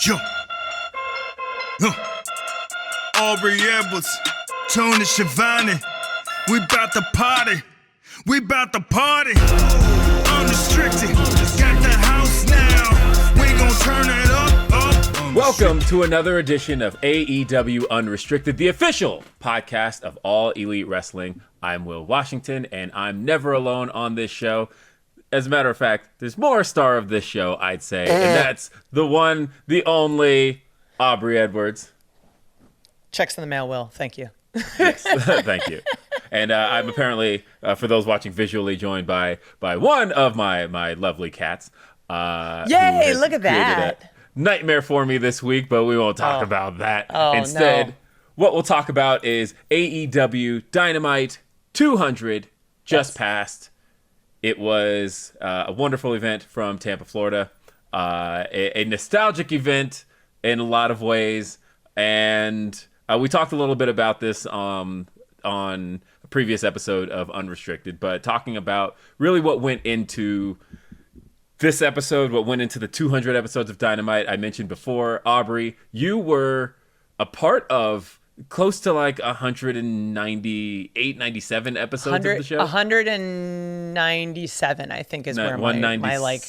Yo. Aubrey Edwards, Toni Schiavone. We bout to party. We bout to party. Unrestricted. Got the house now. We gon' turn it up. Welcome to another edition of AEW Unrestricted, the official podcast of All Elite Wrestling. I'm Will Washington, and I'm never alone on this show. As a matter of fact, there's more star of this show, I'd say, and that's the one, the only, Aubrey Edwards. Checks in the mail, Will. Thank you. Yes, thank you. And I'm apparently, for those watching visually, joined by one of my lovely cats. Yay, look at that. Nightmare for me this week, but we won't talk about that. Instead, no. What we'll talk about is AEW Dynamite 200 just passed. It was a wonderful event from Tampa, Florida. A nostalgic event in a lot of ways. And we talked a little bit about this on a previous episode of Unrestricted, but talking about really what went into this episode, what went into the 200 episodes of Dynamite. I mentioned before, Aubrey, you were a part of close to like 198, 97 episodes of the show. 197, I think, is where my like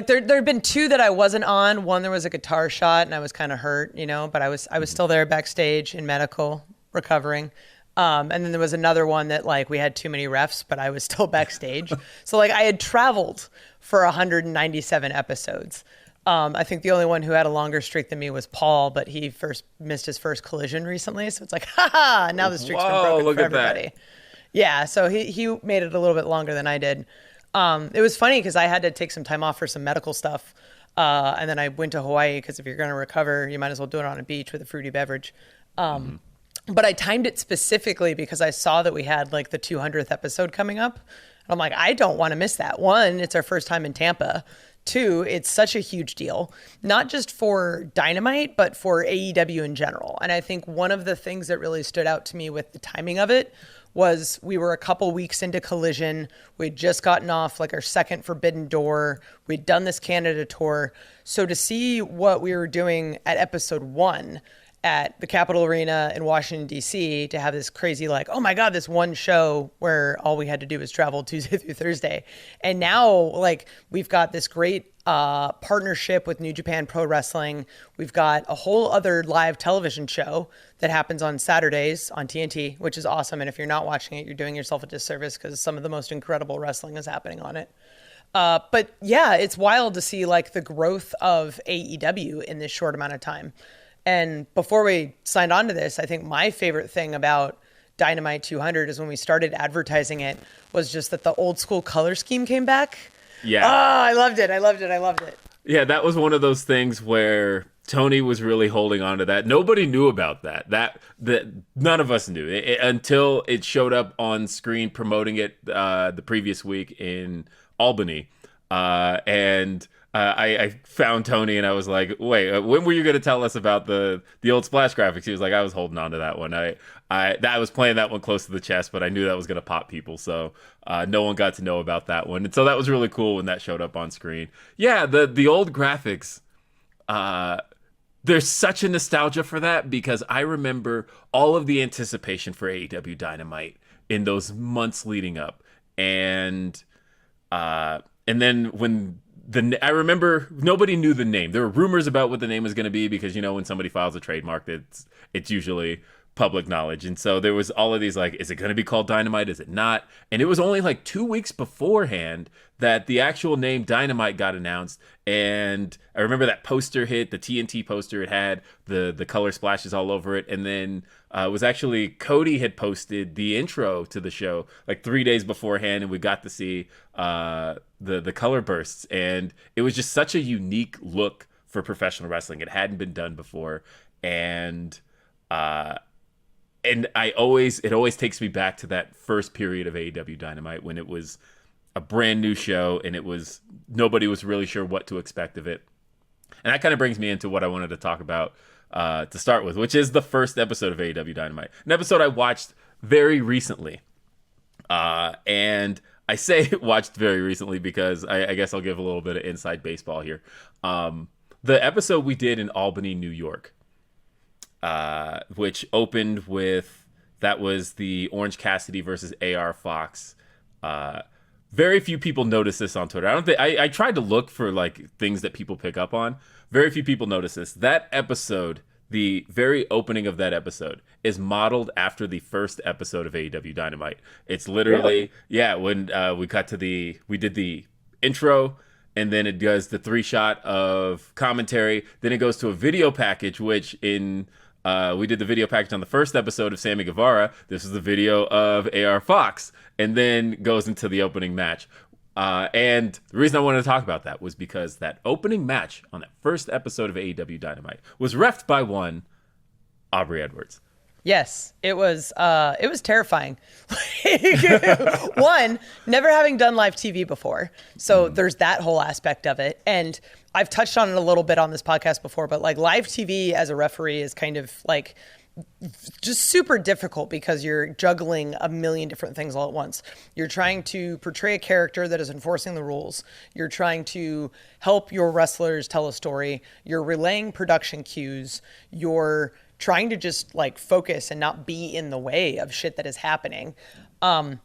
there had been two that I wasn't on. One, there was a guitar shot and I was kind of hurt, but I was still there backstage in medical recovering. And then there was another one that we had too many refs, but I was still backstage. So I had traveled for 197 episodes. I think the only one who had a longer streak than me was Paul, but he missed his first collision recently. So it's now the streak's been broken for everybody. That. Yeah, so he made it a little bit longer than I did. It was funny because I had to take some time off for some medical stuff. And then I went to Hawaii because if you're going to recover, you might as well do it on a beach with a fruity beverage. But I timed it specifically because I saw that we had the 200th episode coming up. I'm like, I don't want to miss that. One, it's our first time in Tampa. Two, it's such a huge deal, not just for Dynamite, but for AEW in general. And I think one of the things that really stood out to me with the timing of it was we were a couple weeks into Collision. We'd just gotten off our second Forbidden Door. We'd done this Canada tour. So to see what we were doing at episode 1 at the Capitol Arena in Washington, D.C., to have this crazy, oh my God, this one show where all we had to do was travel Tuesday through Thursday. And now, we've got this great partnership with New Japan Pro Wrestling. We've got a whole other live television show that happens on Saturdays on TNT, which is awesome. And if you're not watching it, you're doing yourself a disservice because some of the most incredible wrestling is happening on it. But yeah, it's wild to see, the growth of AEW in this short amount of time. And before we signed on to this, I think my favorite thing about Dynamite 200 is when we started advertising it was just that the old school color scheme came back. Yeah. Oh, I loved it. Yeah, that was one of those things where Toni was really holding on to that. Nobody knew about that. That none of us knew until it showed up on screen promoting it the previous week in Albany. I found Toni and I was like, wait, when were you going to tell us about the old splash graphics? He was like, I was holding on to that one. I was playing that one close to the chest, but I knew that was going to pop people. So no one got to know about that one. And so that was really cool when that showed up on screen. Yeah, the old graphics, there's such a nostalgia for that because I remember all of the anticipation for AEW Dynamite in those months leading up. And then when I remember nobody knew the name. There were rumors about what the name was going to be because, when somebody files a trademark, it's usually public knowledge. And so there was all of these, is it going to be called Dynamite? Is it not? And it was only 2 weeks beforehand that the actual name Dynamite got announced. And I remember that poster hit, the TNT poster. It had the color splashes all over it. And then it was actually Cody had posted the intro to the show 3 days beforehand. And we got to see the color bursts. And it was just such a unique look for professional wrestling. It hadn't been done before. And it always takes me back to that first period of AEW Dynamite when it was a brand new show and nobody was really sure what to expect of it. And that kind of brings me into what I wanted to talk about to start with, which is the first episode of AEW Dynamite, an episode I watched very recently. And I say watched very recently because I guess I'll give a little bit of inside baseball here. The episode we did in Albany, New York, which opened with, that was the Orange Cassidy versus AR Fox. Very few people notice this on Twitter. I tried to look for like things that people pick up on. Very few people notice this. That episode, the very opening of that episode, is modeled after the first episode of AEW Dynamite. It's literally, when we did the intro, and then it does the 3-shot of commentary. Then it goes to a video package, which we did the video package on the first episode of Sammy Guevara. This is the video of AR Fox, and then goes into the opening match. And the reason I wanted to talk about that was because that opening match on that first episode of AEW Dynamite was reffed by one Aubrey Edwards. Yes, it was terrifying. One, never having done live TV before. So there's that whole aspect of it. And I've touched on it a little bit on this podcast before, but like live TV as a referee is kind of like just super difficult because you're juggling a million different things all at once. You're trying to portray a character that is enforcing the rules. You're trying to help your wrestlers tell a story. You're relaying production cues. You're trying to just like focus and not be in the way of shit that is happening. And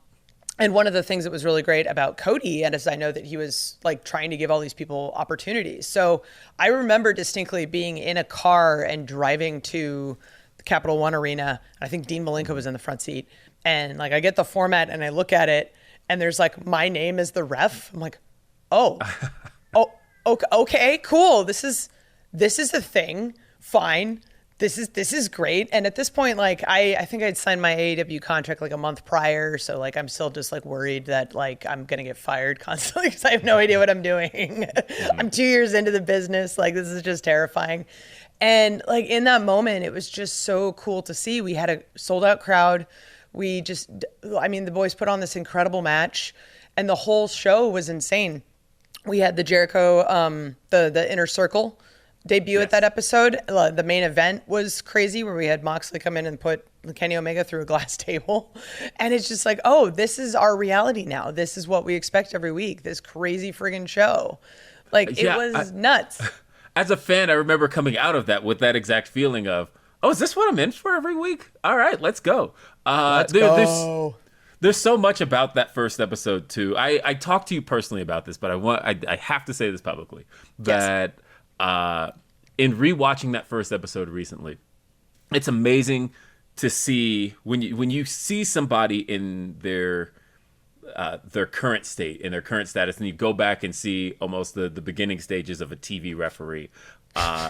one of the things that was really great about Cody, and as I know that he was like trying to give all these people opportunities. So I remember distinctly being in a car and driving to the Capital One Arena. I think Dean Malenko was in the front seat. And like I get the format and I look at it and there's like my name is the ref. I'm like, oh, okay, cool. This is a thing. Fine. This is great. And at this point, like I think I'd signed my AEW contract like a month prior. So like I'm still just like worried that like I'm going to get fired constantly because I have no idea what I'm doing. I'm 2 years into the business. Like this is just terrifying. And like in that moment, it was just so cool to see. We had a sold out crowd. The boys put on this incredible match and the whole show was insane. We had the Jericho, the Inner Circle debut at that episode. The main event was crazy where we had Moxley come in and put Kenny Omega through a glass table. And it's just like, oh, this is our reality now. This is what we expect every week. This crazy friggin' show. Like it was nuts. As a fan, I remember coming out of that with that exact feeling of, oh, is this what I'm in for every week? All right, let's go. Let's go. There's so much about that first episode too. I talked to you personally about this, but I have to say this publicly that in rewatching that first episode recently, it's amazing to see when you see somebody in their current state, in their current status, and you go back and see almost the beginning stages of a TV referee.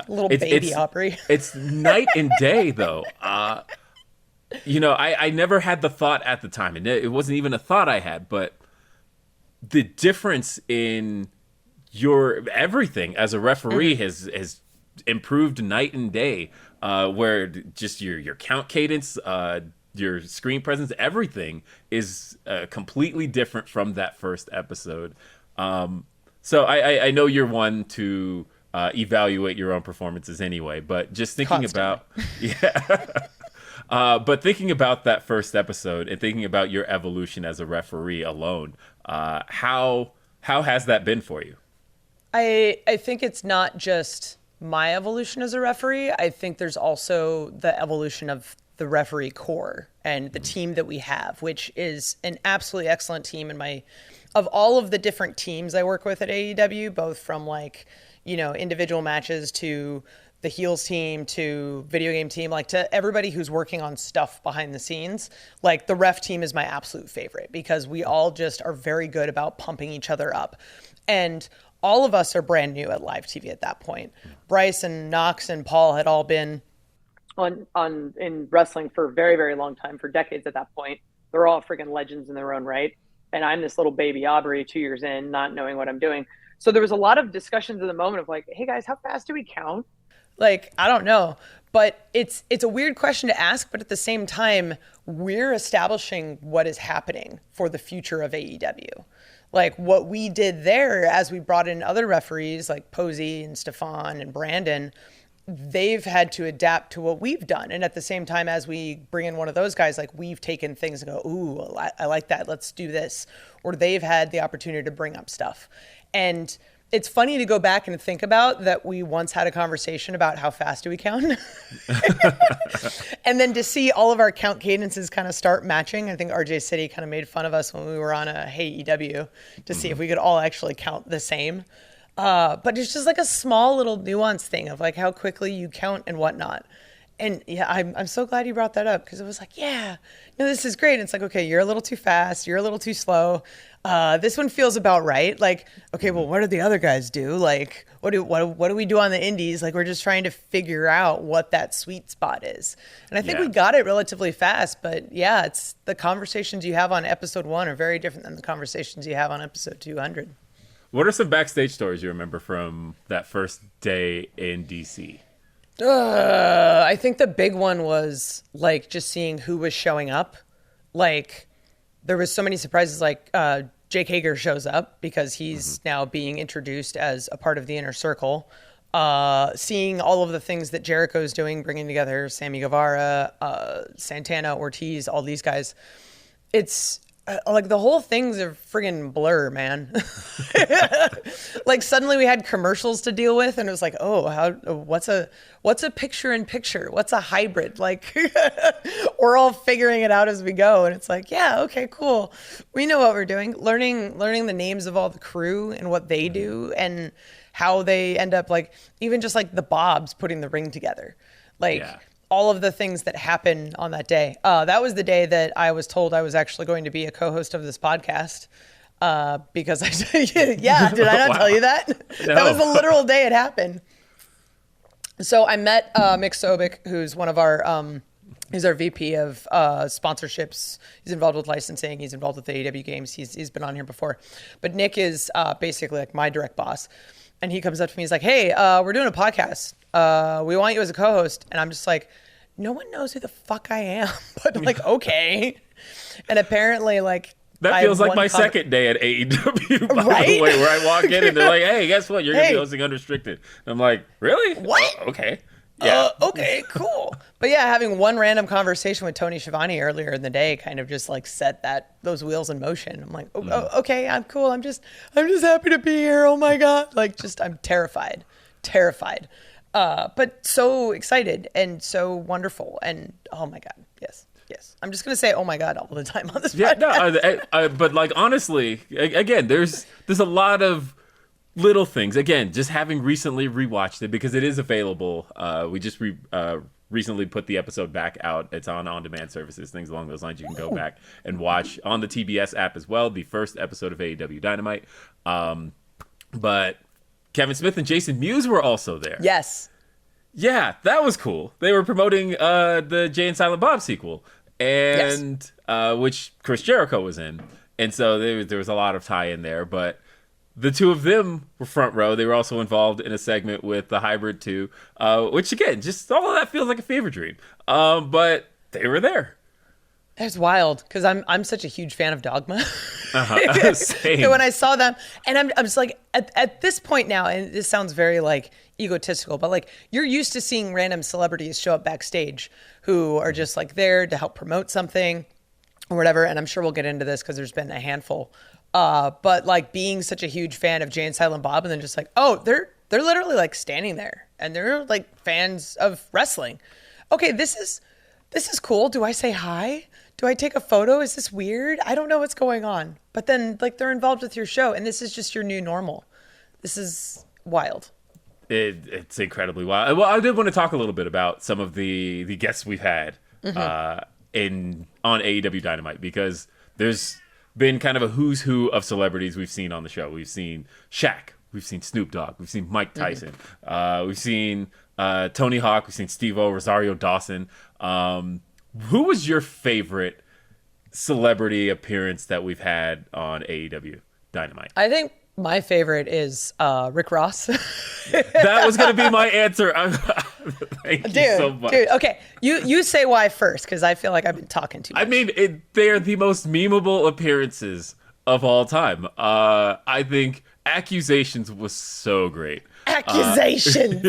Little baby Aubrey. It's night and day, though. I never had the thought at the time, and it wasn't even a thought I had, but the difference in your everything as a referee has improved night and day, where just your count cadence, your screen presence, everything is completely different from that first episode. So I know you're one to evaluate your own performances anyway, but just thinking about but thinking about that first episode and thinking about your evolution as a referee alone, how has that been for you? I think it's not just my evolution as a referee. I think there's also the evolution of the referee core and the team that we have, which is an absolutely excellent team. Of all of the different teams I work with at AEW, both from individual matches to the heels team to video game team, like to everybody who's working on stuff behind the scenes, like the ref team is my absolute favorite because we all just are very good about pumping each other up. And all of us are brand new at live TV at that point. Bryce and Knox and Paul had all been in wrestling for a very, very long time, for decades at that point. They're all freaking legends in their own right. And I'm this little baby Aubrey 2 years in, not knowing what I'm doing. So there was a lot of discussions in the moment of like, hey guys, how fast do we count? Like, I don't know. But it's a weird question to ask, but at the same time, we're establishing what is happening for the future of AEW. Like what we did there as we brought in other referees like Posey and Stefan and Brandon, they've had to adapt to what we've done. And at the same time, as we bring in one of those guys, like we've taken things and go, ooh, I like that. Let's do this. Or they've had the opportunity to bring up stuff. And it's funny to go back and think about that we once had a conversation about how fast do we count. And then to see all of our count cadences kind of start matching. I think RJ City kind of made fun of us when we were on a Hey EW to see if we could all actually count the same. But it's just like a small little nuance thing of like how quickly you count and whatnot. And yeah, I'm so glad you brought that up because it was like, yeah, no, this is great. And it's like, okay, you're a little too fast. You're a little too slow. This one feels about right. Like, okay, well, what do the other guys do? Like, what do we do on the indies? Like, we're just trying to figure out what that sweet spot is. And I think we got it relatively fast. But yeah, it's the conversations you have on episode 1 are very different than the conversations you have on episode 200. What are some backstage stories you remember from that first day in DC? I think the big one was like just seeing who was showing up. Like there was so many surprises. Like Jake Hager shows up because he's now being introduced as a part of the inner circle. Seeing all of the things that Jericho's doing, bringing together Sammy Guevara, Santana, Ortiz, all these guys. It's like the whole thing's a friggin' blur, man. Like suddenly we had commercials to deal with, and it was like, oh, what's a picture in picture? What's a hybrid? Like we're all figuring it out as we go, and it's like, yeah, okay, cool. We know what we're doing. Learning the names of all the crew and what they do, and how they end up like even just like the Bobs putting the ring together, like. Yeah. All of the things that happen on that day. That was the day that I was told I was actually going to be a co-host of this podcast. Because yeah, did I not tell you that? No. That was the literal day it happened. So I met Mick Sobek, who's one of our, he's our VP of sponsorships. He's involved with licensing. He's involved with the AEW games. He's been on here before. But Nick is basically like my direct boss. And he comes up to me, he's like, hey, we're doing a podcast. We want you as a co-host. And I'm just like, no one knows who the fuck I am. But I'm like, okay. And apparently, like, that feels like my second day at AEW, by the way, where I walk in and they're like, hey, guess what? You're going to be hosting Unrestricted. And I'm like, really? What? Oh, okay. Yeah. Okay, cool. But yeah, having one random conversation with Tony Schiavone earlier in the day kind of just like set those wheels in motion. I'm like, okay, I'm cool. I'm just happy to be here. Oh my God. Like I'm terrified. But so excited and so wonderful. And oh my God. Yes. I'm just going to say, oh my God, all the time on this podcast. No, but like, honestly, again, there's a lot of little things. Again, just having recently rewatched it because it is available. We just recently put the episode back out. It's on on-demand services, things along those lines. You can go back and watch on the TBS app as well, the first episode of AEW Dynamite. But Kevin Smith and Jason Mewes were also there. Yes. Yeah, that was cool. They were promoting the Jay and Silent Bob sequel, and which Chris Jericho was in. And so there was a lot of tie-in there, but the two of them were front row. They were also involved in a segment with the Hybrid 2, which, again, just all of that feels like a fever dream. But they were there. It's wild because I'm such a huge fan of Dogma. Same. So when I saw them, and I'm just like, at this point now, and this sounds very like egotistical, but like you're used to seeing random celebrities show up backstage who are just like there to help promote something or whatever. And I'm sure we'll get into this because there's been a handful. But like being such a huge fan of Jay and Silent Bob, and then just like, oh, they're literally like standing there and they're like fans of wrestling. Okay, this is cool. Do I say hi? Do I take a photo? Is this weird? I don't know what's going on. But then like they're involved with your show, and this is just your new normal. This is wild. It's incredibly wild. Well, I did want to talk a little bit about some of the guests we've had on AEW Dynamite, because there's been kind of a who's who of celebrities we've seen on the show. We've seen Shaq, we've seen Snoop Dogg, we've seen Mike Tyson, we've seen Tony Hawk, we've seen Steve-O, Rosario Dawson. Who was your favorite celebrity appearance that we've had on AEW Dynamite? I think my favorite is Rick Ross. That was going to be my answer. Thank you so much. Dude, okay. You say why first, because I feel like I've been talking too much. I mean, they're the most memeable appearances of all time. I think Accusations was so great. Accusations.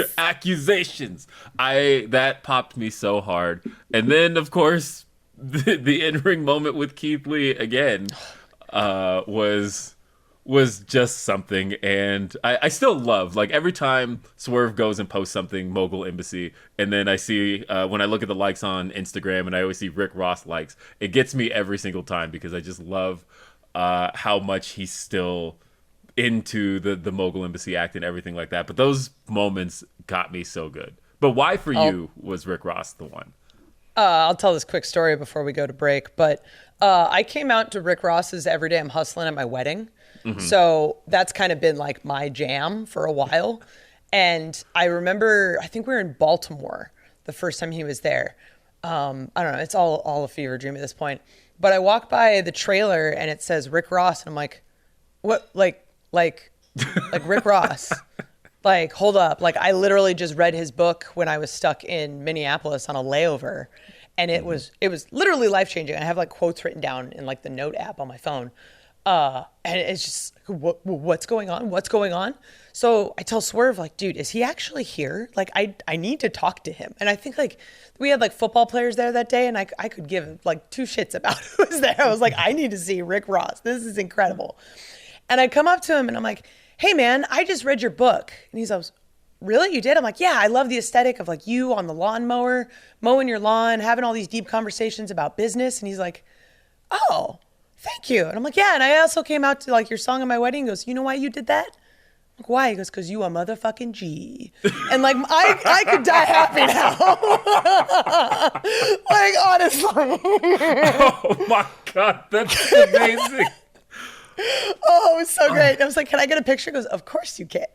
That popped me so hard. And then, of course, the in-ring moment with Keith Lee again was was just something. And I still love, like, every time Swerve goes and posts something, Mogul Embassy, and then I see, when I look at the likes on Instagram and I always see Rick Ross likes, it gets me every single time because I just love how much he's still into the Mogul Embassy act and everything like that. But those moments got me so good. But why for you was Rick Ross the one? I'll tell this quick story before we go to break. But I came out to Rick Ross's Every Day I'm Hustling at my wedding. Mm-hmm. So that's kind of been like my jam for a while. And I remember, I think we were in Baltimore the first time he was there. I don't know. It's all a fever dream at this point. But I walk by the trailer and it says Rick Ross. And I'm like, what? Like Rick Ross. Like, hold up. Like, I literally just read his book when I was stuck in Minneapolis on a layover. And it was literally life-changing. I have like quotes written down in like the note app on my phone. And it's just, what's going on? What's going on? So I tell Swerve, like, dude, is he actually here? Like, I need to talk to him. And I think like we had like football players there that day, and I could give like two shits about who was there. I was like, I need to see Rick Ross. This is incredible. And I come up to him and I'm like, hey man, I just read your book. And he's like, really? You did? I'm like, yeah, I love the aesthetic of like you on the lawnmower, mowing your lawn, having all these deep conversations about business. And he's like, oh, thank you. And I'm like, yeah. And I also came out to like your song at my wedding. He goes, you know why you did that? I'm like, why? He goes, because you a motherfucking G. And like, I could die happy now. Like, honestly. Oh my God, that's amazing. Oh, it was so great. And I was like, can I get a picture? He goes, of course you can.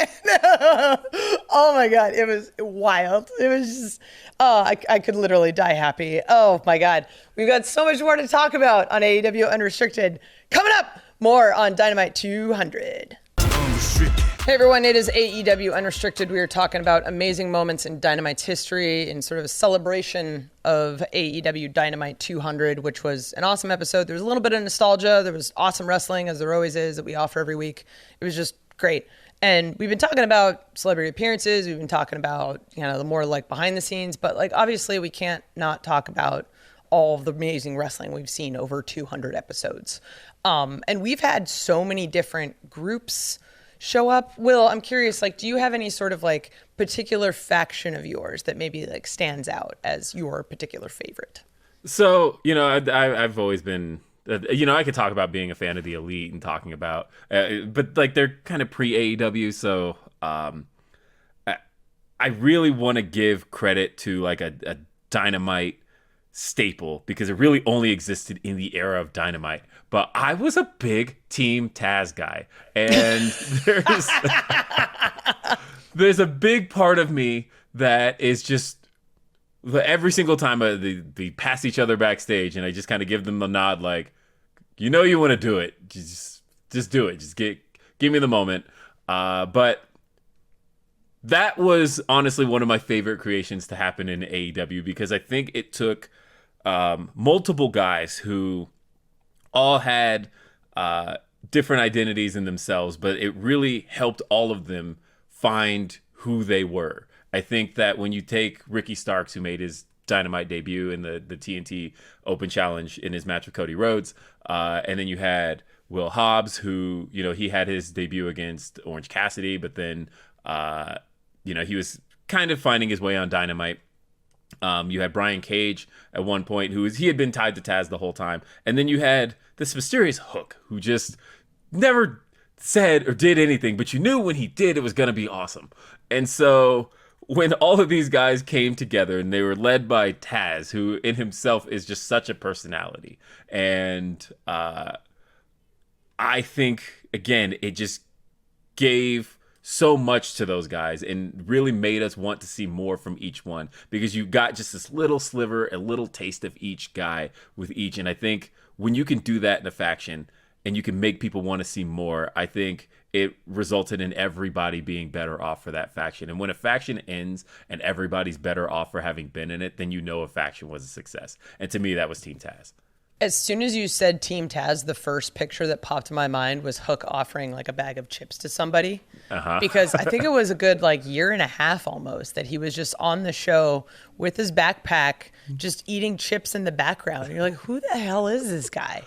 Oh my God. It was wild. It was just, I could literally die happy. Oh my God. We've got so much more to talk about on AEW Unrestricted. Coming up, more on Dynamite 200. Hey everyone, it is AEW Unrestricted. We are talking about amazing moments in Dynamite's history in sort of a celebration of AEW Dynamite 200, which was an awesome episode. There was a little bit of nostalgia. There was awesome wrestling, as there always is, that we offer every week. It was just great. And we've been talking about celebrity appearances. We've been talking about, you know, the more like behind the scenes. But like, obviously, we can't not talk about all of the amazing wrestling we've seen over 200 episodes. And we've had so many different groups show up. Will, I'm curious, like, do you have any sort of like particular faction of yours that maybe like stands out as your particular favorite? So, you know, I've always been, you know, I could talk about being a fan of the Elite and talking about, but like they're kind of pre-AEW. So I really want to give credit to like a Dynamite staple because it really only existed in the era of Dynamite. But I was a big Team Taz guy, and there's a big part of me that is just every single time they pass each other backstage, and I just kind of give them the nod, like, you know, you want to do it, just do it, just give me the moment. But that was honestly one of my favorite creations to happen in AEW because I think it took multiple guys who all had different identities in themselves, but it really helped all of them find who they were. I think that when you take Ricky Starks, who made his Dynamite debut in the TNT Open Challenge in his match with Cody Rhodes, and then you had Will Hobbs, who, you know, he had his debut against Orange Cassidy, but then, you know, he was kind of finding his way on Dynamite. You had Brian Cage at one point, he had been tied to Taz the whole time. And then you had this mysterious Hook, who just never said or did anything, but you knew when he did, it was going to be awesome. And so when all of these guys came together and they were led by Taz, who in himself is just such a personality. And I think, again, it just gave so much to those guys and really made us want to see more from each one because you got just this little sliver, a little taste of each guy with each. And I think when you can do that in a faction and you can make people want to see more, I think it resulted in everybody being better off for that faction. And when a faction ends and everybody's better off for having been in it, then you know a faction was a success. And to me, that was Team Taz. As soon as you said Team Taz, the first picture that popped in my mind was Hook offering like a bag of chips to somebody. Because I think it was a good like year and a half almost that he was just on the show with his backpack, just eating chips in the background. And you're like, who the hell is this guy?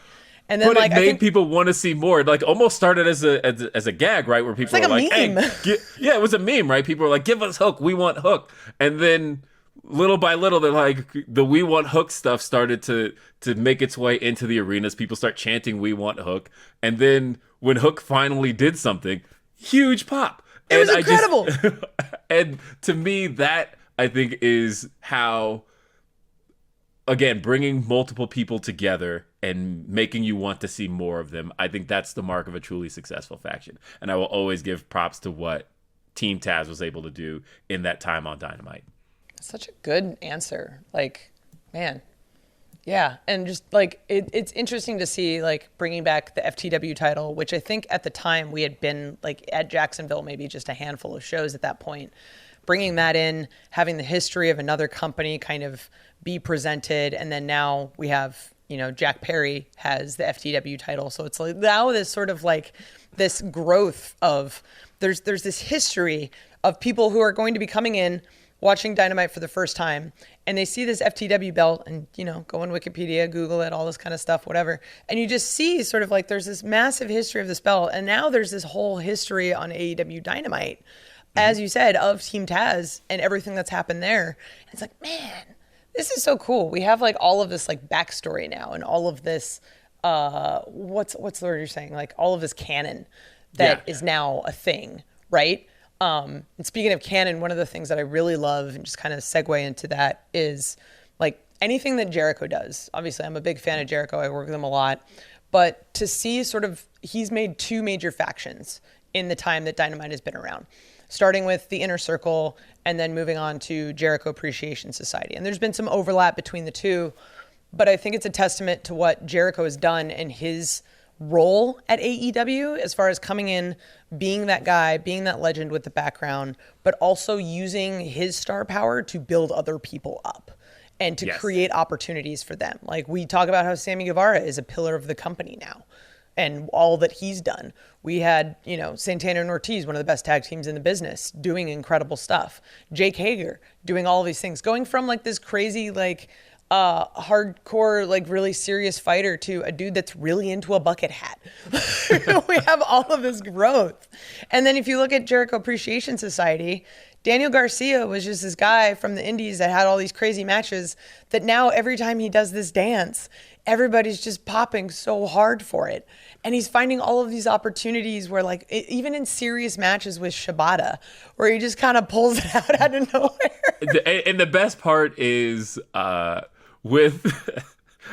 And then but like it made I think people want to see more. It like almost started as a gag, right? Where people like were a like, meme. "Hey, yeah, it was a meme, right?" People were like, "Give us Hook, we want Hook," and then little by little, they're like, the "We Want Hook" stuff started to make its way into the arenas. People start chanting "We Want Hook," and then when Hook finally did something, huge pop. It was incredible. And to me, that I think is how, again, bringing multiple people together and making you want to see more of them, I think that's the mark of a truly successful faction. And I will always give props to what Team Taz was able to do in that time on Dynamite. Such a good answer. Like, man. Yeah. And just like, it's interesting to see like bringing back the FTW title, which I think at the time we had been like at Jacksonville, maybe just a handful of shows at that point. Bringing that in, having the history of another company kind of be presented. And then now we have, you know, Jack Perry has the FTW title. So it's like now this sort of like this growth of there's this history of people who are going to be coming in, watching Dynamite for the first time, and they see this FTW belt and, you know, go on Wikipedia, Google it, all this kind of stuff, whatever. And you just see sort of like there's this massive history of this belt. And now there's this whole history on AEW Dynamite, as you said, of Team Taz and everything that's happened there. And it's like, man, this is so cool. We have like all of this like backstory now and all of this, what's the word you're saying? Like all of this canon that is now a thing, right? And speaking of canon, one of the things that I really love and just kind of segue into that is like anything that Jericho does. Obviously, I'm a big fan of Jericho. I work with him a lot. But to see sort of, he's made two major factions in the time that Dynamite has been around, starting with the Inner Circle and then moving on to Jericho Appreciation Society. And there's been some overlap between the two, but I think it's a testament to what Jericho has done and his role at AEW as far as coming in, being that guy, being that legend with the background, but also using his star power to build other people up and to create opportunities for them. Like we talk about how Sammy Guevara is a pillar of the company now and all that he's done. We had, you know, Santana and Ortiz, one of the best tag teams in the business, doing incredible stuff. Jake Hager doing all these things, going from like this crazy, like, hardcore, like really serious fighter to a dude that's really into a bucket hat. We have all of this growth. And then if you look at Jericho Appreciation Society, Daniel Garcia was just this guy from the indies that had all these crazy matches that now every time he does this dance, everybody's just popping so hard for it. And he's finding all of these opportunities where like, even in serious matches with Shibata, where he just kind of pulls it out of nowhere. And the best part is,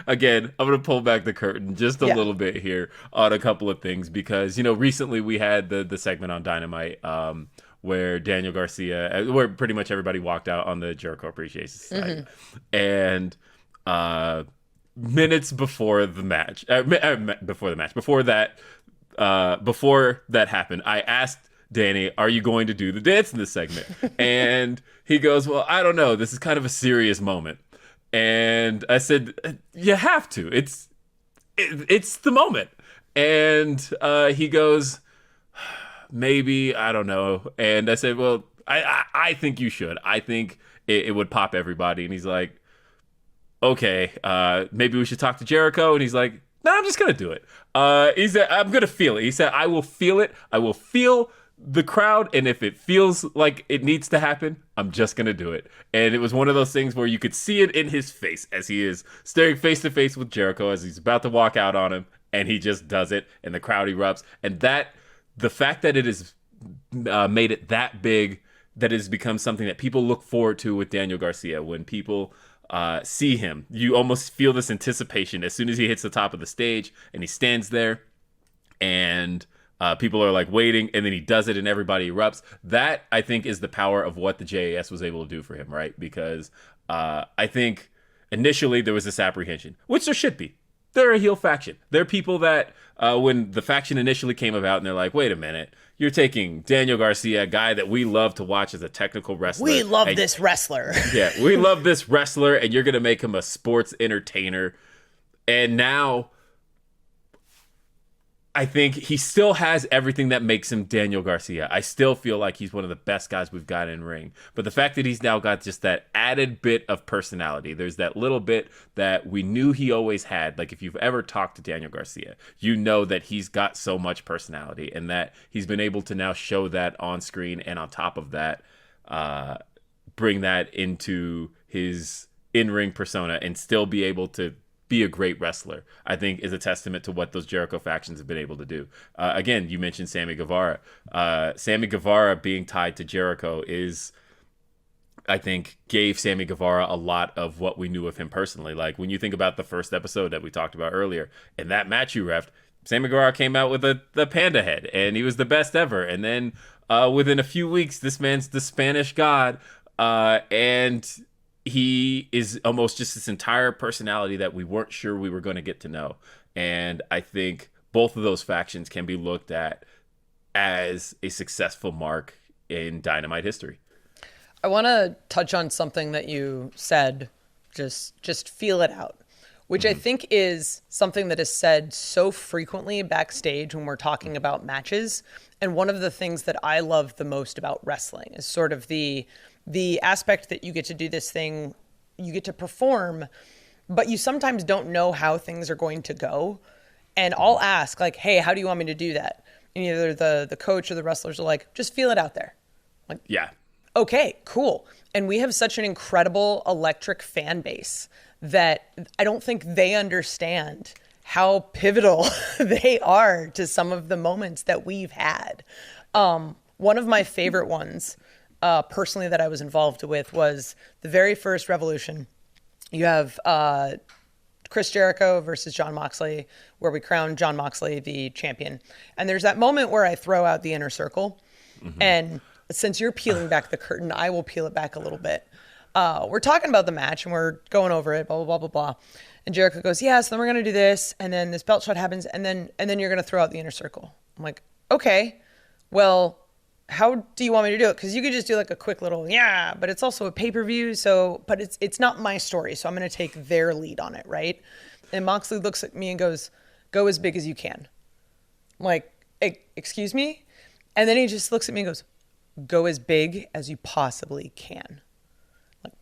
again, I'm going to pull back the curtain just a little bit here on a couple of things because, you know, recently we had the segment on Dynamite where Daniel Garcia, where pretty much everybody walked out on the Jericho Appreciation Society. And minutes before the match, before that happened, I asked Danny, are you going to do the dance in this segment? And he goes, well, I don't know. This is kind of a serious moment. And I said, you have to. It's the moment. And he goes, maybe, I don't know. And I said, well, I think you should. I think it would pop everybody. And he's like, okay, maybe we should talk to Jericho. And he's like, no, I'm just going to do it. He said, I'm going to feel it. He said, I will feel it. I will feel the crowd, and if it feels like it needs to happen, I'm just gonna do it. And it was one of those things where you could see it in his face as he is staring face to face with Jericho as he's about to walk out on him, and he just does it, and the crowd erupts. And that, the fact that it has made it that big, that it has become something that people look forward to with Daniel Garcia. When people see him, you almost feel this anticipation as soon as he hits the top of the stage and he stands there, and people are like waiting, and then he does it and everybody erupts. That, I think, is the power of what the JAS was able to do for him, right? Because I think initially there was this apprehension, which there should be. They're a heel faction. They're people that when the faction initially came about and they're like, wait a minute, you're taking Daniel Garcia, a guy that we love to watch as a technical wrestler. We love this wrestler. Yeah, we love this wrestler, and you're going to make him a sports entertainer. And now I think he still has everything that makes him Daniel Garcia. I still feel like he's one of the best guys we've got in ring. But the fact that he's now got just that added bit of personality, there's that little bit that we knew he always had. Like if you've ever talked to Daniel Garcia, you know that he's got so much personality and that he's been able to now show that on screen, and on top of that, bring that into his in-ring persona and still be able to be a great wrestler, I think is a testament to what those Jericho factions have been able to do. Again, you mentioned Sammy Guevara. Sammy Guevara being tied to Jericho I think, gave Sammy Guevara a lot of what we knew of him personally. Like when you think about the first episode that we talked about earlier, in that match you refed, Sammy Guevara came out with the panda head, and he was the best ever. And then within a few weeks, this man's the Spanish God, and he is almost just this entire personality that we weren't sure we were going to get to know. And I think both of those factions can be looked at as a successful mark in Dynamite history. I want to touch on something that you said, just feel it out, which I think is something that is said so frequently backstage when we're talking about matches. And one of the things that I love the most about wrestling is sort of the aspect that you get to do this thing, you get to perform, but you sometimes don't know how things are going to go. And I'll ask, like, hey, how do you want me to do that? And either the coach or the wrestlers are like, just feel it out there. Like, yeah. Okay, cool. And we have such an incredible electric fan base that I don't think they understand how pivotal they are to some of the moments that we've had. One of my favorite ones, personally, that I was involved with was the very first Revolution. You have Chris Jericho versus Jon Moxley, where we crown Jon Moxley the champion. And there's that moment where I throw out the inner circle. And since you're peeling back the curtain, I will peel it back a little bit. We're talking about the match and we're going over it, blah, blah, blah, blah, blah. And Jericho goes, yeah, so then we're going to do this. And then this belt shot happens. And then you're going to throw out the inner circle. I'm like, okay, well, how do you want me to do it? Because you could just do like a quick little, yeah, but it's also a pay-per-view. So, but it's not my story. So I'm going to take their lead on it. Right. And Moxley looks at me and goes, go as big as you can. I'm like, excuse me? And then he just looks at me and goes, go as big as you possibly can. Like,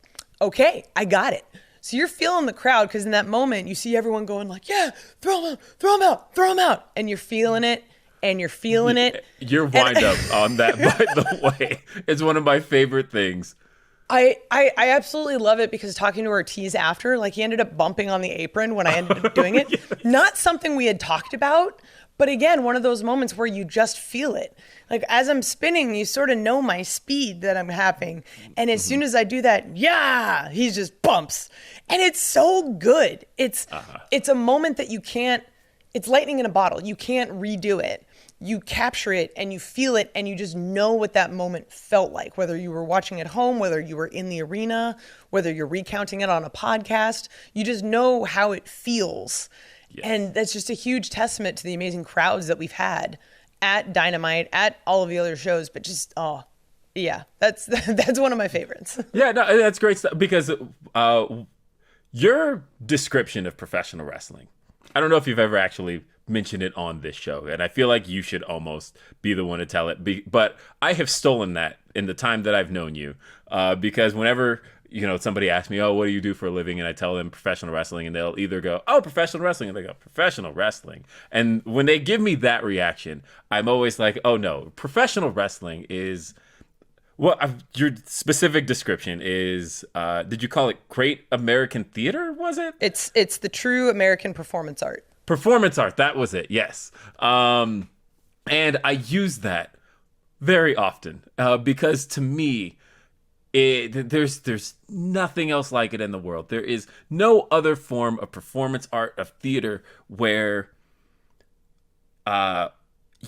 okay, I got it. So you're feeling the crowd because in that moment you see everyone going like, yeah, throw him out, throw him out, throw him out. And you're feeling it and you're feeling it. Your wind up on that, by the way, it's one of my favorite things. I absolutely love it because talking to Ortiz after, like he ended up bumping on the apron when I ended up doing it. Yes. Not something we had talked about, but again, one of those moments where you just feel it. Like as I'm spinning, you sort of know my speed that I'm having. And as soon as I do that, yeah, he just bumps. And it's so good. It's a moment that you can't, it's lightning in a bottle. You can't redo it. You capture it and you feel it and you just know what that moment felt like, whether you were watching at home, whether you were in the arena, whether you're recounting it on a podcast, you just know how it feels. Yes. And that's just a huge testament to the amazing crowds that we've had at Dynamite, at all of the other shows, but just, oh, yeah, that's one of my favorites. Yeah, no, that's great stuff because your description of professional wrestling, I don't know if you've ever actually mentioned it on this show, and I feel like you should almost be the one to tell it, but I have stolen that in the time that I've known you, because whenever somebody asks me, oh, what do you do for a living? And I tell them professional wrestling, and they'll either go, oh, professional wrestling, and they go, professional wrestling. And when they give me that reaction, I'm always like, oh no, professional wrestling is, well, your specific description is, did you call it great American theater, was it? It's the true American performance art. Performance art, that was it, yes. And I use that very often because to me, there's nothing else like it in the world. There is no other form of performance art, of theater, where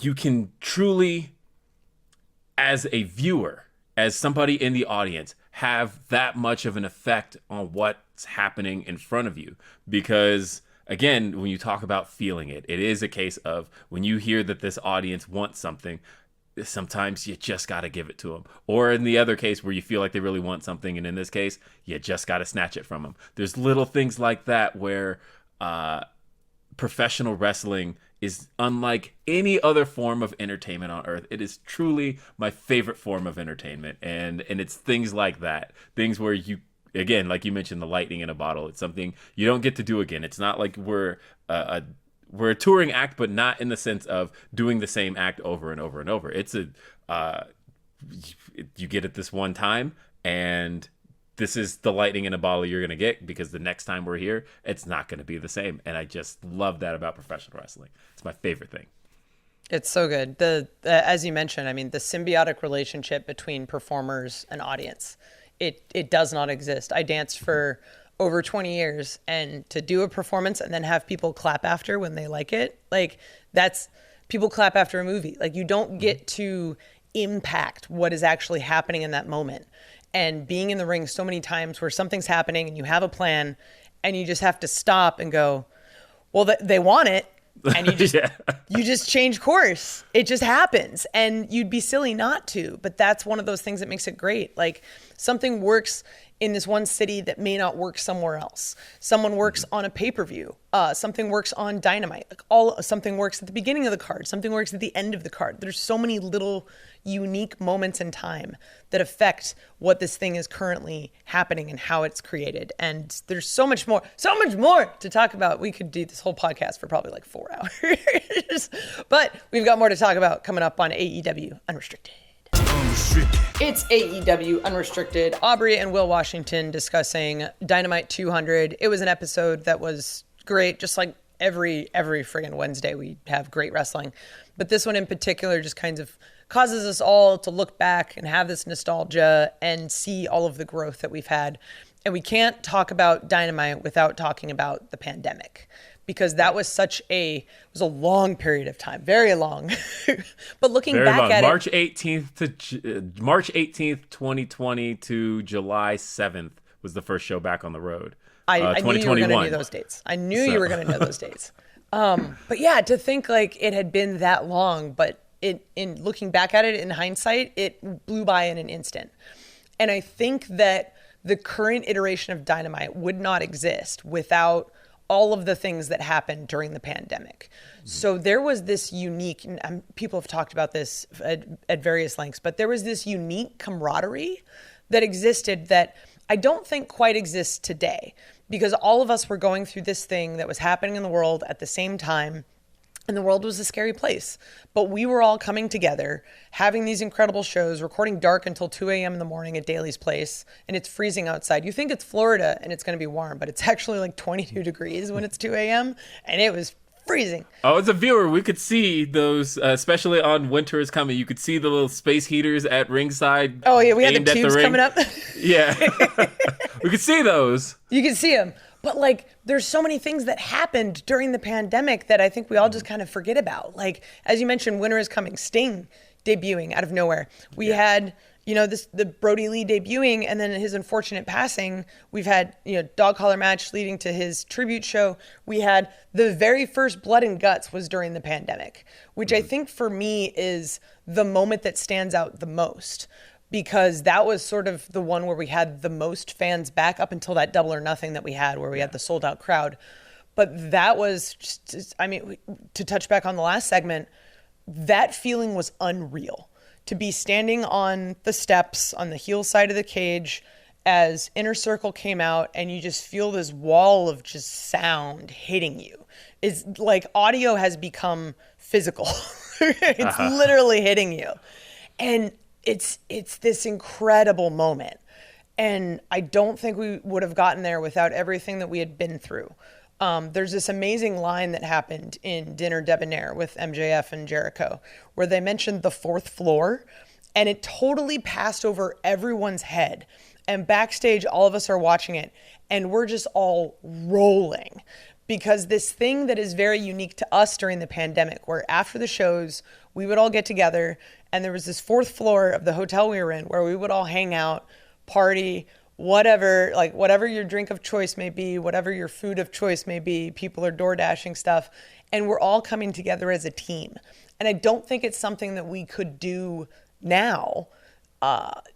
you can truly, as a viewer, as somebody in the audience, have that much of an effect on what's happening in front of you. Because, again, when you talk about feeling it, it is a case of when you hear that this audience wants something, sometimes you just got to give it to them. Or in the other case where you feel like they really want something, and in this case, you just got to snatch it from them. There's little things like that where professional wrestling is unlike any other form of entertainment on earth. It is truly my favorite form of entertainment. And it's things like that. Things where you, again, like you mentioned, the lightning in a bottle. It's something you don't get to do again. It's not like we're a touring act, but not in the sense of doing the same act over and over and over. It's you get it this one time, and this is the lightning in a bottle you're going to get, because the next time we're here, it's not going to be the same. And I just love that about professional wrestling. It's my favorite thing. It's so good. As you mentioned, I mean, the symbiotic relationship between performers and audience, it does not exist. I danced for over 20 years, and to do a performance and then have people clap after when they like it, like that's, people clap after a movie. Like, you don't get to impact what is actually happening in that moment. And being in the ring so many times where something's happening and you have a plan and you just have to stop and go, well, they want it. And you just, you just change course. It just happens. And you'd be silly not to, but that's one of those things that makes it great. Like, something works in this one city that may not work somewhere else. Someone works on a pay-per-view. Something works on Dynamite. Like, something works at the beginning of the card. Something works at the end of the card. There's so many little unique moments in time that affect what this thing is currently happening and how it's created. And there's so much more to talk about. We could do this whole podcast for probably like 4 hours, but we've got more to talk about coming up on AEW Unrestricted. It's AEW Unrestricted. Aubrey and Will Washington discussing Dynamite 200. It was an episode that was great, just like every friggin' Wednesday we have great wrestling. But this one in particular just kind of causes us all to look back and have this nostalgia and see all of the growth that we've had. And we can't talk about Dynamite without talking about the pandemic, because that was it was a long period of time, very long. But looking very back long. at March 18th, 2020 to July 7th was the first show back on the road. I knew you were going to know those dates. I knew you were going to know those dates. But yeah, to think like it had been that long, but in looking back at it in hindsight, it blew by in an instant. And I think that the current iteration of Dynamite would not exist without all of the things that happened during the pandemic. So there was this unique, and people have talked about this at various lengths, but there was this unique camaraderie that existed that I don't think quite exists today, because all of us were going through this thing that was happening in the world at the same time. And the world was a scary place, but we were all coming together, having these incredible shows, recording dark until 2 a.m. in the morning at Daly's Place, and it's freezing outside. You think it's Florida and it's going to be warm, but it's actually like 22 degrees when it's 2 a.m. and it was freezing. Oh, as a viewer, we could see those, especially on Winter is Coming. You could see the little space heaters at ringside. Oh yeah, we had the tubes coming up. Yeah, we could see those. You could see them. But like, there's so many things that happened during the pandemic that I think we all just kind of forget about. Like, as you mentioned, Winter is Coming, Sting debuting out of nowhere. We had, the Brodie Lee debuting, and then his unfortunate passing. We've had, dog collar match leading to his tribute show. We had the very first Blood and Guts was during the pandemic, which I think for me is the moment that stands out the most, because that was sort of the one where we had the most fans back up until that Double or Nothing that we had, where we had the sold out crowd. But that was just, to touch back on the last segment, that feeling was unreal. To be standing on the steps on the heel side of the cage as Inner Circle came out, and you just feel this wall of just sound hitting you. It's like audio has become physical. It's literally hitting you. And it's this incredible moment. And I don't think we would have gotten there without everything that we had been through. There's this amazing line that happened in Dinner Debonair with MJF and Jericho, where they mentioned the fourth floor, and it totally passed over everyone's head. And backstage, all of us are watching it, and we're just all rolling. Because this thing that is very unique to us during the pandemic, where after the shows, we would all get together, and there was this fourth floor of the hotel we were in where we would all hang out, party, whatever your drink of choice may be, whatever your food of choice may be. People are door dashing stuff, and we're all coming together as a team. And I don't think it's something that we could do now.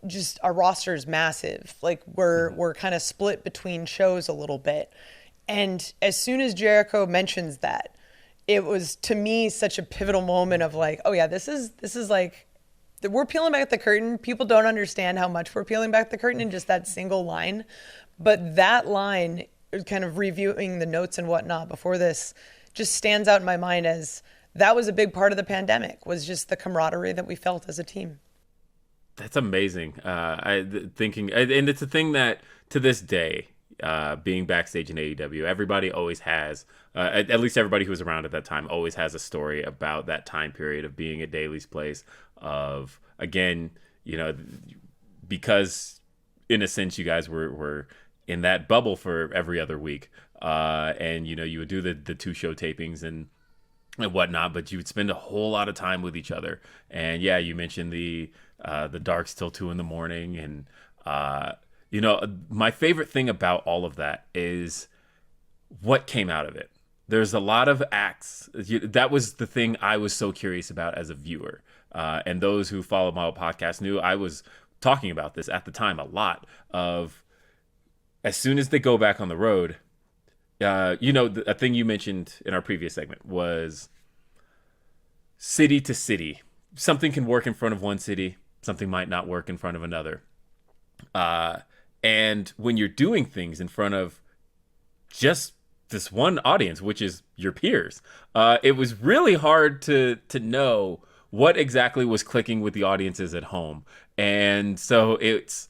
Just our roster is massive. Like we're kind of split between shows a little bit. And as soon as Jericho mentions that, it was, to me, such a pivotal moment of like, oh yeah, this is like, we're peeling back the curtain. People don't understand how much we're peeling back the curtain in just that single line. But that line, kind of reviewing the notes and whatnot before this, just stands out in my mind as that was a big part of the pandemic, was just the camaraderie that we felt as a team. That's amazing. Thinking, and it's a thing that to this day, being backstage in AEW, everybody always has, at least everybody who was around at that time, always has a story about that time period of being at Daly's place. Of, again, because in a sense you guys were in that bubble for every other week, and you would do the 2 show tapings and whatnot, but you would spend a whole lot of time with each other. And yeah, you mentioned the darks till 2 a.m, and my favorite thing about all of that is what came out of it. There's a lot of acts. That was the thing I was so curious about as a viewer. And those who follow my podcast knew I was talking about this at the time a lot, of as soon as they go back on the road, a thing you mentioned in our previous segment was city to city. Something can work in front of one city, something might not work in front of another. And when you're doing things in front of just this one audience, which is your peers, it was really hard to know what exactly was clicking with the audiences at home. And so it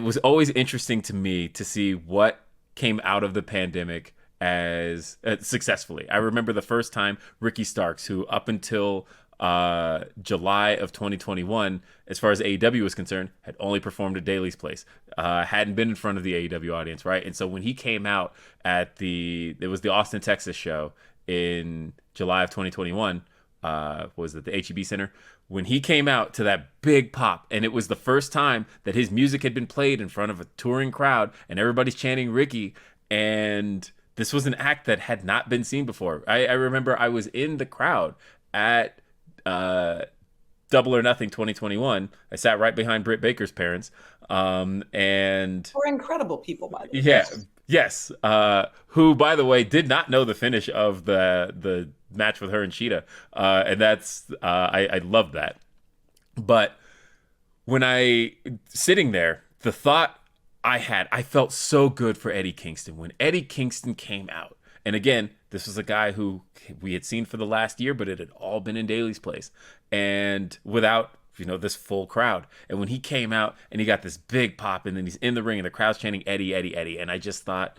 was always interesting to me to see what came out of the pandemic as successfully. I remember the first time Ricky Starks, who up until July of 2021, as far as AEW was concerned, had only performed at Daly's place, hadn't been in front of the AEW audience, right? And so when he came out at it was the Austin, Texas show in July of 2021, was it the HEB Center? When he came out to that big pop, and it was the first time that his music had been played in front of a touring crowd, and everybody's chanting Ricky, and this was an act that had not been seen before. I remember I was in the crowd at Double or Nothing 2021. I sat right behind Britt Baker's parents, and we're incredible people, by the way. Yeah, yes. Who, by the way, did not know the finish of the match with her and Shida, and that's I love that. But when sitting there, the thought I felt so good for Eddie Kingston when Eddie Kingston came out. And again, this was a guy who we had seen for the last year, but it had all been in Daly's place and without this full crowd. And when he came out and he got this big pop, and then he's in the ring and the crowd's chanting Eddie, Eddie, Eddie, and I just thought,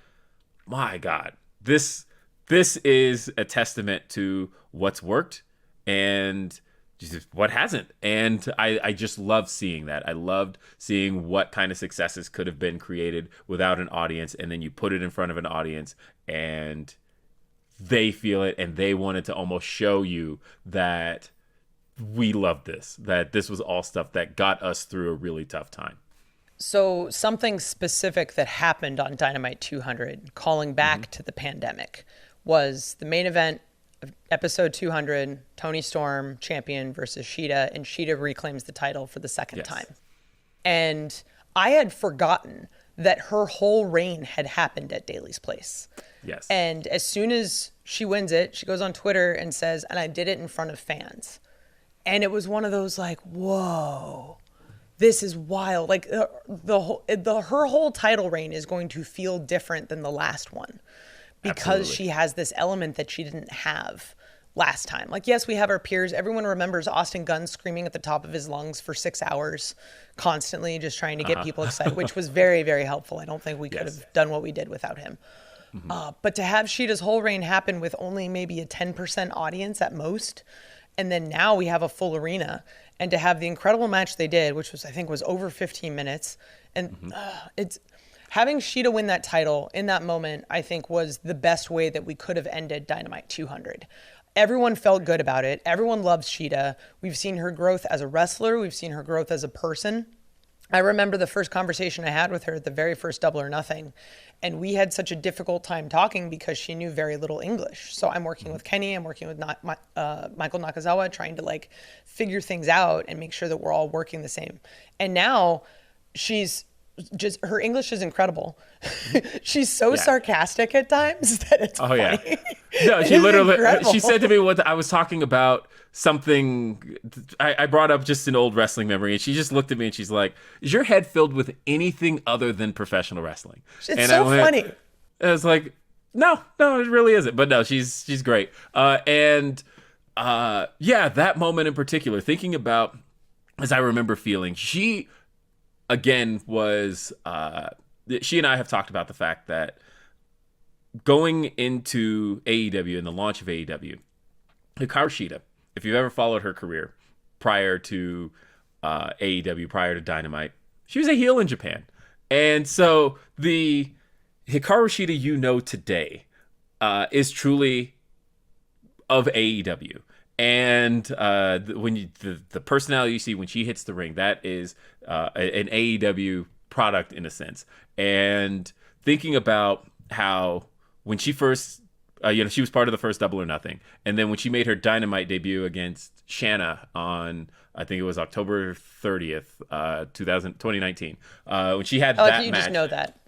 my God, this is a testament to what's worked and just what hasn't. And I just loved seeing that. I loved seeing what kind of successes could have been created without an audience, and then you put it in front of an audience and they feel it, and they wanted to almost show you that we love this, that this was all stuff that got us through a really tough time. So something specific that happened on Dynamite 200, calling back to the pandemic, was the main event of episode 200, Toni Storm, champion, versus Shida, and Shida reclaims the title for the second time. And I had forgotten that her whole reign had happened at Daly's place. Yes. And as soon as she wins it, she goes on Twitter and says, and I did it in front of fans. And it was one of those like, whoa, this is wild. Like her whole title reign is going to feel different than the last one, because Absolutely. she has this element that she didn't have last time. Like, yes, we have our peers. Everyone remembers Austin Gunn screaming at the top of his lungs for 6 hours, constantly just trying to get people excited, which was very, very helpful. I don't think we could have done what we did without him. But to have Shida's whole reign happen with only maybe a 10% audience at most, and then now we have a full arena, and to have the incredible match they did, which was, I think, was over 15 minutes. And it's having Shida win that title in that moment, I think, was the best way that we could have ended Dynamite 200. Everyone felt good about it. Everyone loves Shida. We've seen her growth as a wrestler. We've seen her growth as a person. I remember the first conversation I had with her at the very first Double or Nothing, and we had such a difficult time talking because she knew very little English. So I'm working with Kenny, I'm working with Michael Nakazawa, trying to like figure things out and make sure that we're all working the same. And now she's just her English is incredible. She's so sarcastic at times that it's funny. Yeah. No, she literally, she said to me what I was talking about something. I brought up just an old wrestling memory, and she just looked at me and she's like, "Is your head filled with anything other than professional wrestling?" It's so funny. I was like, no, it really isn't. But no, she's great. That moment in particular, thinking about, as I remember feeling, she again was. She and I have talked about the fact that going into AEW and the launch of AEW, Hikaru Shida, if you've ever followed her career prior to AEW, prior to Dynamite, she was a heel in Japan. And so the Hikaru Shida you know today is truly of AEW. And when the personality you see when she hits the ring, that is an AEW product in a sense. And thinking about how when she first, she was part of the first Double or Nothing, and then when she made her Dynamite debut against Shanna on, I think it was October 30th, 2019, when she had that match. You just know that.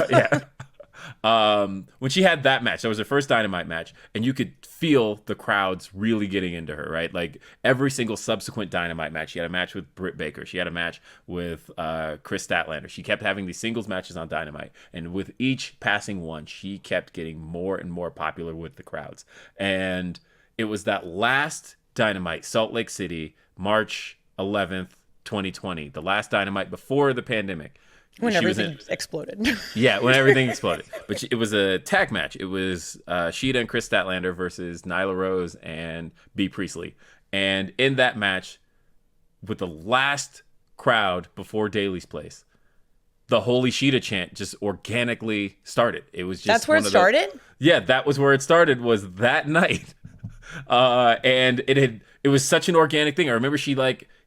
Yeah. When she had that match, that was her first Dynamite match, and you could feel the crowds really getting into her, right? Like every single subsequent Dynamite match, she had a match with Britt Baker, she had a match with Chris Statlander. She kept having these singles matches on Dynamite, and with each passing one, she kept getting more and more popular with the crowds. And it was that last Dynamite, Salt Lake City, March 11th, 2020, the last Dynamite before the pandemic. When everything exploded. Yeah, when everything exploded. But it was a tag match. It was Shida and Chris Statlander versus Nyla Rose and Bea Priestley. And in that match, with the last crowd before Daly's Place, the Holy Shida chant just organically started. It was just That's where it started? Yeah, that was where it started, was that night. And it was such an organic thing. I remember she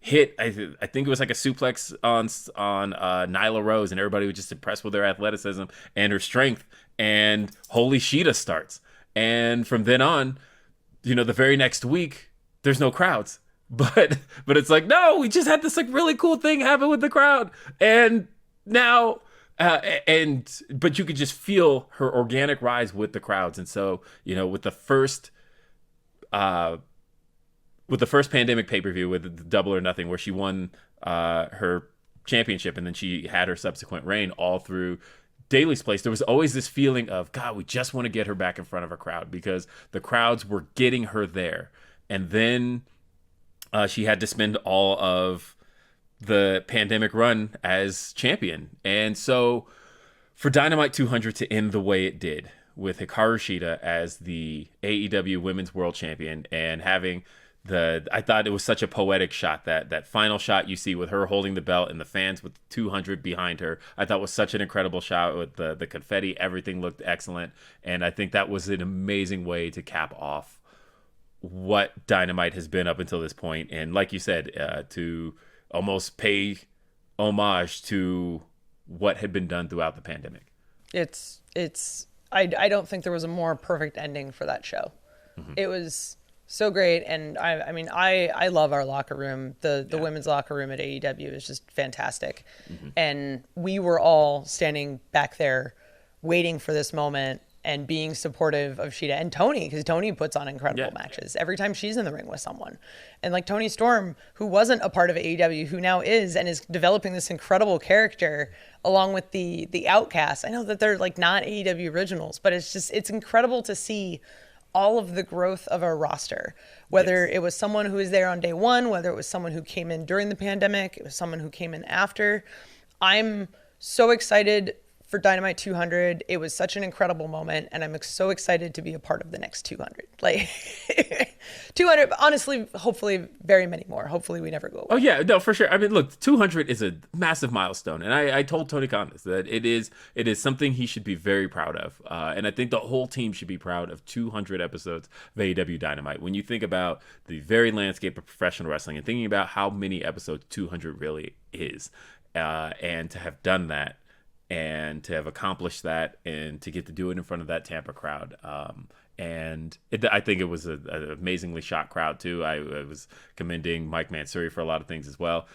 hit, I think it was like a suplex on Nyla Rose, and everybody was just impressed with her athleticism and her strength, and Holy Shida starts. And from then on, the very next week, there's no crowds. But it's like, no, we just had this really cool thing happen with the crowd. And now, but you could just feel her organic rise with the crowds. And so, with the first pandemic pay-per-view with the Double or Nothing, where she won her championship and then she had her subsequent reign all through Daly's Place, there was always this feeling of, God, we just want to get her back in front of a crowd, because the crowds were getting her there. And then she had to spend all of the pandemic run as champion. And so for Dynamite 200 to end the way it did, with Hikaru Shida as the AEW Women's World Champion, and having I thought it was such a poetic shot, that final shot you see with her holding the belt and the fans with 200 behind her. I thought was such an incredible shot with the confetti. Everything looked excellent. And I think that was an amazing way to cap off what Dynamite has been up until this point. And like you said, to almost pay homage to what had been done throughout the pandemic. I don't think there was a more perfect ending for that show. Mm-hmm. It was so great. And I love our locker room. The women's locker room at AEW is just fantastic. Mm-hmm. And we were all standing back there waiting for this moment and being supportive of Shida and Toni, because Toni puts on incredible matches every time she's in the ring with someone. And like Toni Storm, who wasn't a part of AEW, who now is, and is developing this incredible character along with the Outcasts. I know that they're not AEW originals, but it's incredible to see all of the growth of our roster, whether it was someone who was there on day one, whether it was someone who came in during the pandemic, it was someone who came in after. I'm so excited for Dynamite 200. It was such an incredible moment, and I'm so excited to be a part of the next 200. 200, honestly, hopefully very many more. Hopefully we never go away. Oh yeah, no, for sure. Look, 200 is a massive milestone, and I told Tony Khan this, that it is something he should be very proud of, and I think the whole team should be proud of 200 episodes of AEW Dynamite. When you think about the very landscape of professional wrestling and thinking about how many episodes 200 really is, and to have done that, and to have accomplished that, and to get to do it in front of that Tampa crowd. I think it was an amazingly shot crowd too. I was commending Mike Mansuri for a lot of things as well.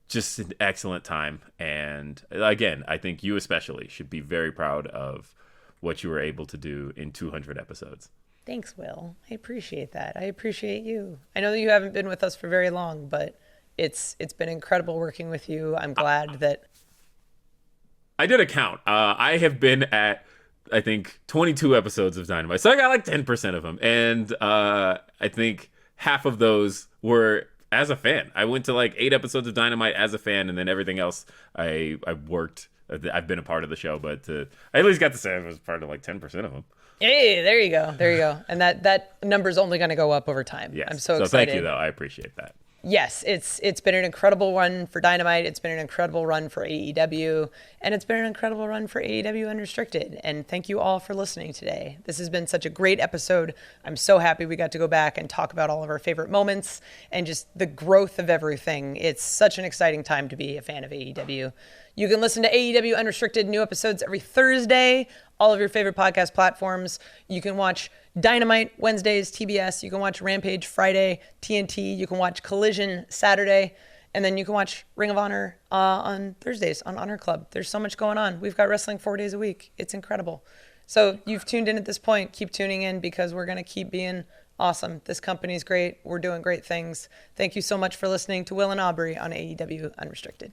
just an excellent time. And again, I think you especially should be very proud of what you were able to do in 200 episodes. Thanks, Will. I appreciate that. I appreciate you. I know that you haven't been with us for very long, but it's been incredible working with you. I'm glad that... I did a count. I have been at, I think, 22 episodes of Dynamite. So I got like 10% of them. And I think half of those were as a fan. I went to like 8 episodes of Dynamite as a fan, and then everything else I worked. I've been a part of the show, but I at least got to say I was part of like 10% of them. Hey, there you go. There you go. And that number's only going to go up over time. Yes. I'm so excited. Thank you, though. I appreciate that. Yes, it's been an incredible run for Dynamite. It's been an incredible run for AEW, and it's been an incredible run for AEW Unrestricted. And thank you all for listening today. This has been such a great episode. I'm so happy we got to go back and talk about all of our favorite moments and just the growth of everything. It's such an exciting time to be a fan of AEW. You can listen to AEW Unrestricted new episodes every Thursday, all of your favorite podcast platforms. You can watch Dynamite Wednesdays, TBS. You can watch Rampage Friday, TNT. You can watch Collision Saturday. And then you can watch Ring of Honor on Thursdays on Honor Club. There's so much going on. We've got wrestling 4 days a week. It's incredible. So you've tuned in at this point. Keep tuning in because we're going to keep being awesome. This company's great. We're doing great things. Thank you so much for listening to Will and Aubrey on AEW Unrestricted.